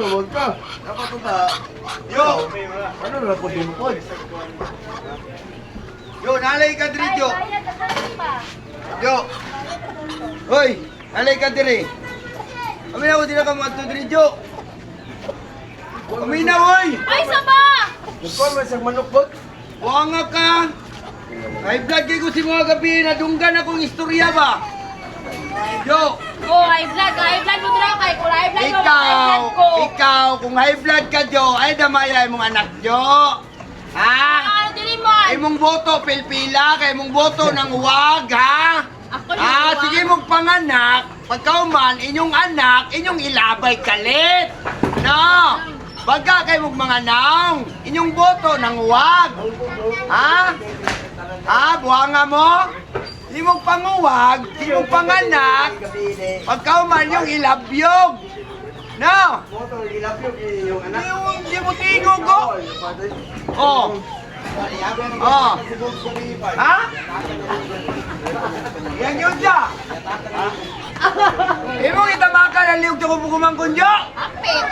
huwag ka. Dapat ito ta. Yo! Ano na po din po? Yo, nalay ka diri, Yo! Yo! Hoy! Nalay ka diri! Kami na ko din ka mga diri, Yo! Kami na, hoy! Ay, sama! Nagpon mo isang manok bot? Buanga ka! High blood kayo ko si mga gabi, nadunggan akong istorya ba? Yo! Oh, high blood mo dito kay ko. High blood mo, high blood ko. Ikaw, kung high blood ka, Jo, ay damaya mong anak, Jo! Ha? Ano dili mo? Ay mong boto, pilpila, kay mong boto ng huwag, ha? Ako yung huwag. Sige mong panganak, pagkauman, inyong anak, inyong ilabay kalit. No? Baga kay mong mga naong, inyong boto ng huwag. Ha? Ha? Buhanga mo? Di mong panguwag, di mong panganak, pagkauman yung ilabyog. No? Di mo tingog ko. Oh. Oh. Ha? Yan yun siya. Imong itamakan ang liyog sa kubukumang kunjo. Apit.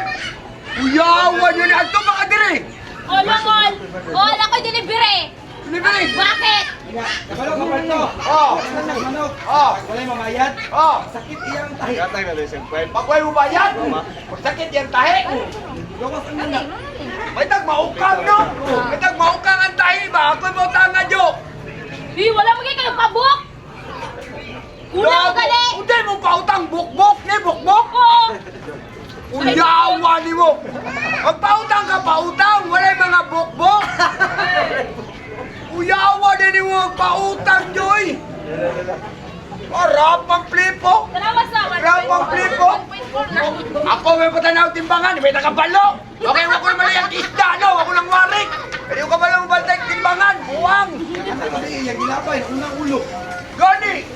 Uyawan yun. Ato baka diri. Oh, langol. Oh, ala ko delivery. Delivery. Bakit? Oh. Oh. Wala yung mamayad? Oh. Sakit iyang tahi. Gatay na lang siyang kwent. Pagway mo ba yan? Sakit yan tahi. Gawas ang anak. May tagmaukang no? May tagmaukang ang tahi ba? Ako'y mo tanga, Jo. Wala mo kayo pabok. Kulang ko gali. Hindi mo pautang bukbok. Ni bukbok. Oo. Uyawa ni mo! Magpautang ka pautang! Wala yung mga bukbok! Uyawa din ni mo magpautang, Joy! Rapang flipo! Salamat sa Rapang flipo! 1.4 na. Ako may patanaw timbangan, may nakabalo! Okay, wako na mali ang isda, no? Wako lang warik! Pero yung kabalo mo bantay timbangan, buwang! Ano yung gilapay? Unang ulo. Gani!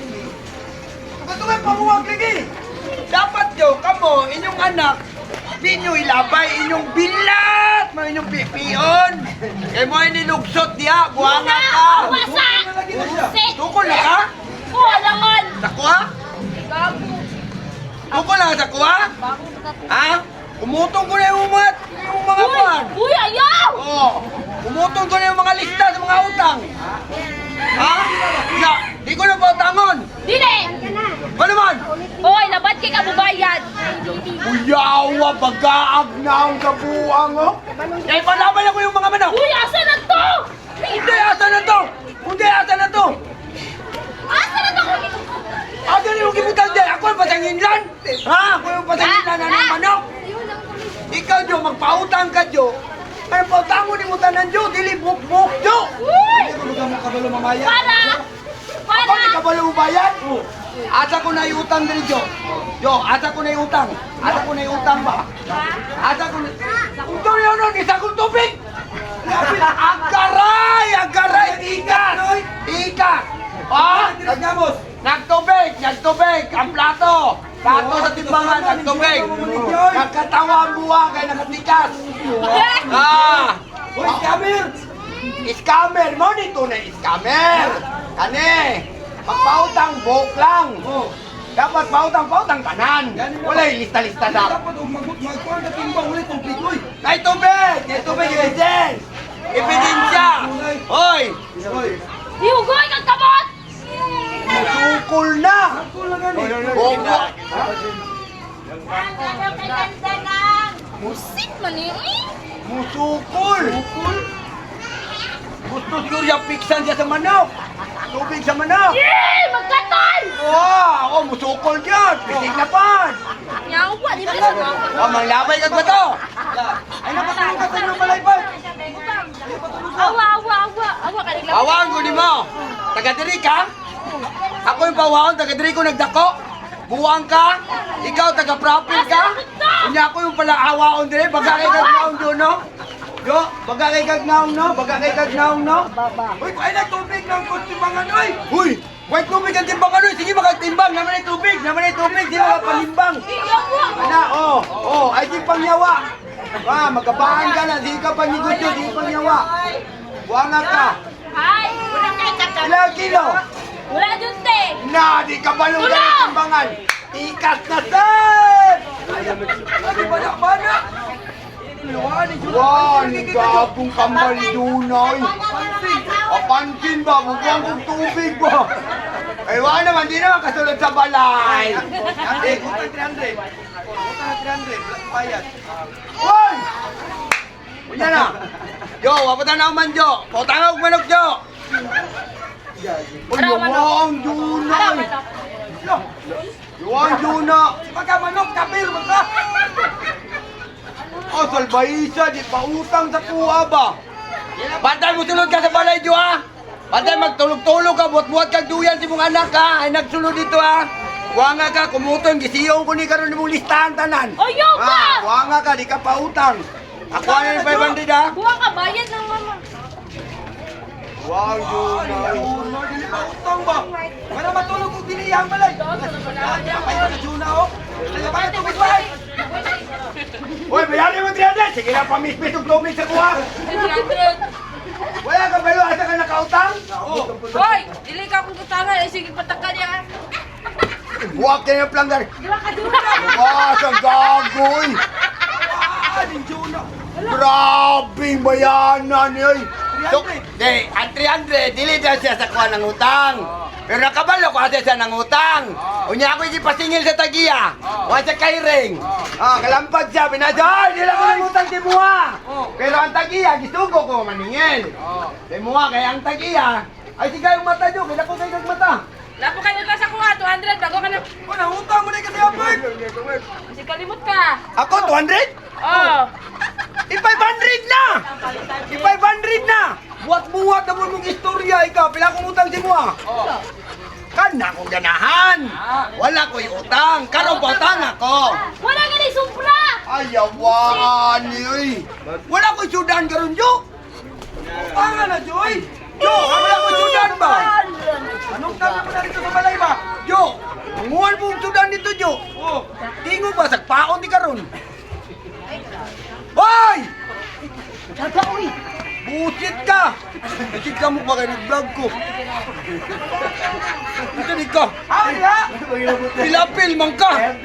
Gusto may panguwag lagi! Dapat yo, kamo, inyong anak, di nyo ilabay inyong bilat, mga inyong pipion. Kaya mo ay nilugsot diya, buhanga ka. Wasa! Sit! Tukol na ka? Oh, langol. Sakwa? Gago. Tukol na ka sakwa? Ha? Umutong ko na yung mga pan. Uy, ayaw! Oo. Umutong ko na yung mga lista sa mga utang. Ha? Ya, di ko na pa utangon. Dili! Ano naman? Hoy, labat kay kabubayad. Uyawa, bagaag na ang kabuang, oh. Kaya palaban ako yung mga manok. Uy, asa na to? Hindi, asa na to? Hindi, asa na to? Asa na to? Asa na yung kibutan din? Ako yung pasanginlan? Ha? Ako yung pasanginlan na ng manok? Ikaw, Jo, magpautang ka, Jo. Ano pautang mo ni mo tanan, Jo? Dili buk-buk, Jo. Uy! Hindi ko lugar mo kabalo mamayad. Para! Ako, di ka Para! ba lumabayad? Asa ko na yung utang din, Jo. Jo, asa ko na yung utang. Asa ko na yung utang ba? Asa ko na... Ito yun, no? Isa kong tubig! Agaray! Agaray! Tika! Tika! Ha? Nagamos. Nagtubig! Nagtubig! Ang plato! Plato sa timbangan, nagtubig! Nagkatawa ang buwa kaya nakatikas! Ah! Hoy, scammer! Scammer! Mo dito na scammer! Kani! Magpautang buhok lang! Dapat pautang tanan! Wala yung lista-lista na! Dapat magkuhan ka timbang ulit tubig, uy! Ay tubig! Ay tubig! Ebidens! Ebidensya! Hoy! Hoy! Hiugoy kang kamot! Sukol na! Kulang nga ni. Bongo! Musit man eh. Musukol! Gusto Surya piksan siya sa manok! Tubig sa manok! Yay! Magkatol! Ako, musukol dyan! Pitig na pan! Yaw pa, di ba sa Manglabay ka ba to? Ay, napatulog ka sa inyong malaypan! Awa, kanila. Awaan ko ni mo! Taga-diri ka? Ako yung pawaon, taga-diri ko nagdako? Buwang ka? Ikaw taga-profil ka? Kunya ako yung pala awaon diri, baga kay kagnaong doon, no? Yo, baga kay kagnaong, no? Baga kay kagnaong, no? Uy, ay na tubig ng timbangan, uy! Uy! White tubig ang timbangan, uy! Sige, magatimbang! Naman ay tubig! Naman ay tubig! Di ba palimbang? Ana, ay di pangyawa! Magkabaan ka na, di ka pangigudyo, di pangyawa! Buwanga ka! Ay, kulang kay kakam. Ilang kilo? Wala dun, te. Na, di ka balong Tulong! ng timbangan! Ikas na, sir! Ay, ba na? Wan, gagong kambal dunay. Papansin ba? Bubuang kong tubig ba? Ay, wala naman, di naman kasulad sa balay. Eh, utang 300. Utang 300. Bayad. Hoy! Unya na. Jo, wapatan na man, Jo. Pautang ako manok, Jo. Araw manok. Yuwang Araw dunay. manok. Yuwang duna. Pagka manok, kabir mo ka. Oh, salbayisa, di pa utang sa kuha ba? Bantay mo sulod ka sa balay, Jo, ha? Bantay magtulog-tulog ka, buhat-buhat kang duyan si mong anak, ha? Ay, nagsulod dito, ha? Wanga ka, kumutong, gisiyaw ko ni karon mong listahan tanan. Ayaw ka! Ha, wanga ka, di ka pa utang. Ako ano yung 500, ha? Buwang ka, bayad ng mama. Wow, Junay. Dili pa utang ba? Para matulog kung diniyang balay. Kaya sa Juna, oh. Kaya ba ito, midwife? Uy, bayarin mo 300. Sige na, pamismis yung tubig sa kuha. Wala ka balo, asa ka nakautang? Oo. Hoy! Dili ka akong kutangan. Ay, sige, pataka niya. Buwag kayo ng planggar. Diba ka, Juna? Buwas, ang gagoy. Ah, din Juna. Grabing bayanan, yoy. 300. Ang 300, dili na siya sa kuha ng utang. Pero nakabalo ko kasi siya ng utang. Unya ako hindi pasingil sa tagiya. Wala sa kairing. Kalampag siya, binasa, ay, di lang ko ng utang di muha. Pero ang tagiya, gisugo ko maningil. Di muha, kaya ang tagiya, ay siga yung mata nyo, kaya ko kayo nagmata. Lapo kayo ta sa kuha. 200. Bago ka na. Oh, nangutang mo na kasi apay. Kasi kalimot ka. Ako, 200? Oh. I-500 na! I-500 na! Buhat-buhat na mo mong istorya, ikaw. Pila kong utang si mo, ah. Kana ko ganahan. Wala ko'y utang. Karon pa utang ako. Wala ka na sumpra! Ayawan, yoy. Wala ko'y sudan karon, Jo. Utanga na, Joy. Jo, wala ko'y sudan ba? Anong tama mo na dito sa balay ba? Jo, manguhan mong sudan dito, Jo. Oh. Tingo ba, sagpaon di karon. Hoy! Daga, uy! Busit ka! Busit ka mo pa kayo nag-vlog ko. Ito di ka. Ah, ya. Pilapil man ka!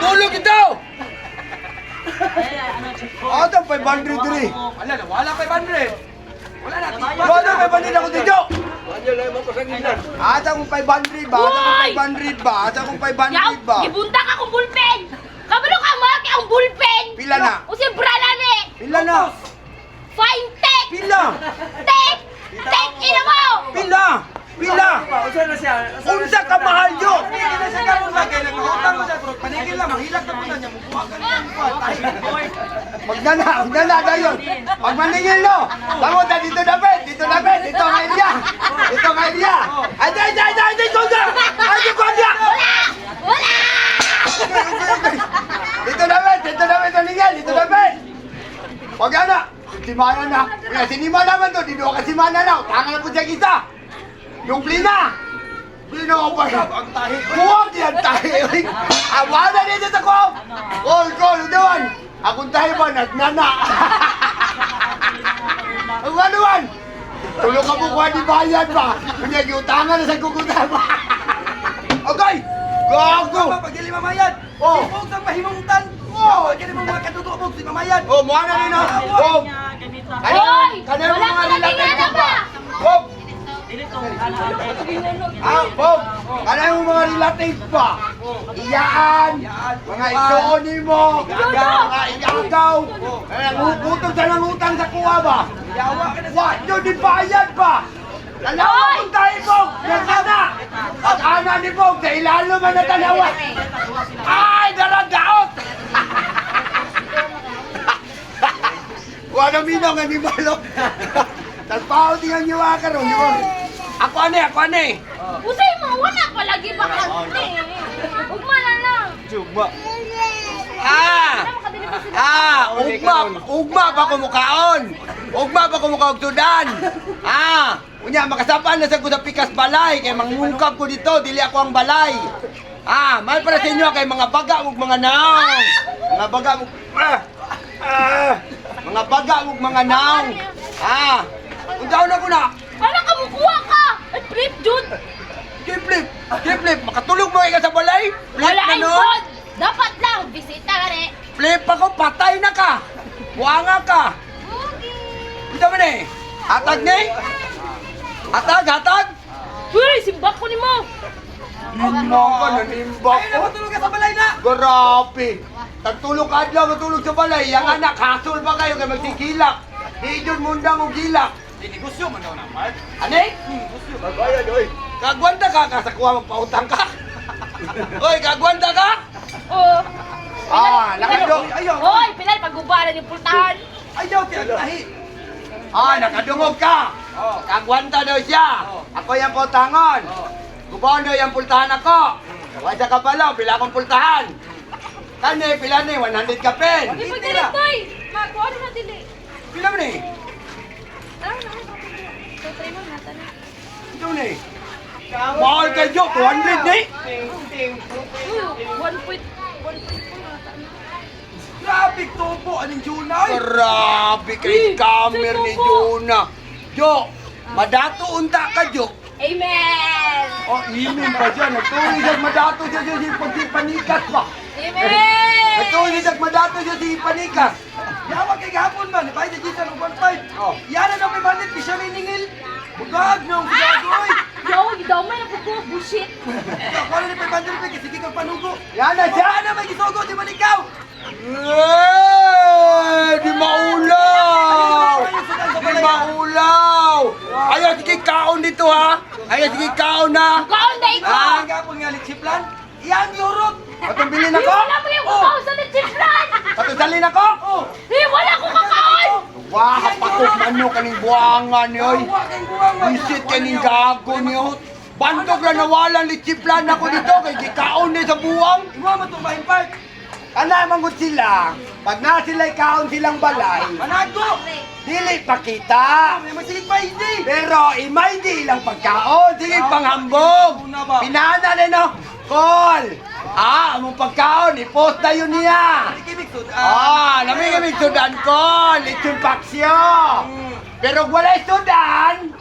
Tulog ito! Ata 500 diri. Wala na, wala 500. Wala na, tipa. Wala 500 ako dito. Ata kong 500 ba? Ata kong 500 ba? Ata kong 500 ba? Gibunta ka kong bullpen! Kabalo ka, Mark, ang bullpen! Pila na? O si Brala ni! Pila na? Fine tech! Pila? Tech! Tech, ina mo! Pila? Pila? Unsa ka mahal yo? Hindi na siya karoon lagi. Nagmahutang mo siya, bro. Panigil lang, mahilak na po na niya. Mubuha ka na. Magnana dayon. Pag maningil no. Tamo ta dito dapat, dito dapat, dito ang area. Dito ang area. Ay, dito ka. Ay, dito ka. Wala! Dito dapat maningil, dito dapat. Pag ana, simana na. Kaya sinima naman to, dito ka simana na. Tangan po siya isa. Yung plina. Plina ko pa. Ang tahi. Buwag yan tayo. Awala dito sa ko. Call, doon. Akong tayo ba, nagnana. Ang anuan. Tulong ka bukuha di bayan ba? Pinag-iutangan na sa kukutan ba? Okay. Gago. Pag dili mamayad. Oh. Ibog sa pahimuntan. Oh. Pag dili mo mga katutubog, si mamayad. Oh, mukha na rin ah. Oh. Hoy! Kanina Wala mga ka nilatin tingala ko ba? ba? Bob. Bob. Kanina mo mga relative ba? Iyaan. Mga itooni mo. Mga iyagaw. Nangutang sa nangutang sa kuha ba? Yawa ka na sa... Wah, yun di bayad ba? Tanawa kong tayo, Bog! Yan sana! Ang ana ni Bog, sa ilalo man na tanawa! Ay, daragaot! Wala minong ang ibalok! Talpao tingnan niyo ka ron, di ba? Ako ane! Usay mo, wala pa lagi ba ka? Ugma na lang. Ugma ba kumukaon? Ugma ba kumukaon sudan? Unya, makasapan na sa ko sa pikas balay, kay mangungkap ko dito, dili ako ang balay. May para sa inyo kay mga baga ug mga naong. Mga baga ug mga baga ug mga naong. Unsaon na ko na? Wala ka mukuha ka! At flip, Jud! Flip, makatulog mo ka sa balay? Flip Wala na ay nun? God! Dapat lang, bisita ka rin. Flip ako, patay na ka! Buanga ka. Ito man eh. Hatag ni? Hatag? Uy, simbak ko ni mo. Limang ka, nanimbak Ay, ko. natulog ka sa balay na! Grabe. Tagtulog ka adlaw, matulog sa balay. Yang anak, hasol ba kayo kay magsigilak? Hidon munda mo gilak. Dinegosyo man daw naman. Ani? Babayad, oy. Kagwanta ka, kasakuha magpautang ka. Oy, kagwanta ka? Oh. Nakadong. Ayaw! Hoy, Pilay, paggubaran yung pultahan. Ayaw, tiyagtahi! Nakadungog ka. Oh. Kagwanta daw siya. Oh. Ako yung pautangon. Oh. Gubaw daw yung pultahan ako. Wasa ka pala, pila akong pultahan. Kani, pila ni, 100 ka pen. Di pa Hindi na. ganitoy. Ma, kuha na dili. Pila mo ni? Tara na. So, try mo na. Tara. Ito ni. Mahal ka Jo, 200 ni. Uy, 1.4 nata na. Grabe, tubo! Anong Junay? Grabe kay scammer ni Juna. Jo, madato unta ka Jo. Amen! Oh, imin pa siya. Nagtuloy siya, madato siya si panikas ba? Amen! Nagtuloy siya, madato siya si panikas. Yawa kay gahapon man, ibay na dito ng 1.5. Oh. Yan na may bandit, di siya riningil. Bugag nung bugagoy. Yo, gidamay na po bullshit. Wala ni 500 pesos, sige kang panugo. Yan na siya. Yan na may gisugo, di man ikaw. Di maulaw! Di maulaw! Ayaw, sige kaon dito ha! Ayaw, sige kaon na! Kaon na ikaw! Ah, gapon nga litsiplan. Yan, yurot. Patumbili na ko? Wala mo yung kukaw sa lechiplan! Patusalin ako? Oh. Wala ko kakaon! Wah, hapatok mano kaning buwangan yoy! Awa kang buwang. Visit kaning gago niyo! Bantog na nawalan litsiplan ako dito kay gikaon ni sa buwang! Iwa mo itong main park. Ana mangut sila, pag na sila'y kaon silang balay, Manago. dili pakita! May masigit pa hindi. Pero imay di ilang pagkaon, sige panghambog. Pinana rin no, call. Among pagkaon, i-post na yun niya. Ikibig sud. Namigimig sudan ko, lechon paksyo. Pero walay sudan,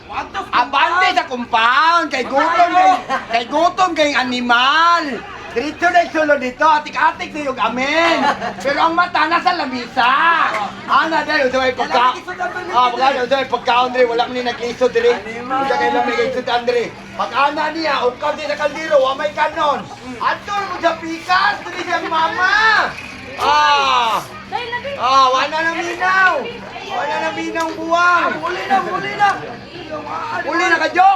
abante sa compound, kay gutom kay animal. Diretso na isulo dito, atik-atik na yung amin. Pero ang mata nasa lamisa. Ana dahil, usay may pagkaon. Pagkaon, usay may pagkaon diri, wala man ni nag-isod diri. Usay kayo lang may isudan diri. Pag-ana niya, ukaw din sa kaldero, wa may kanon. Ato mo sa pikas, diri siyang mama. Wala na minaw. Wala na minaw buwang. Uli na. Uli na ka, Jo.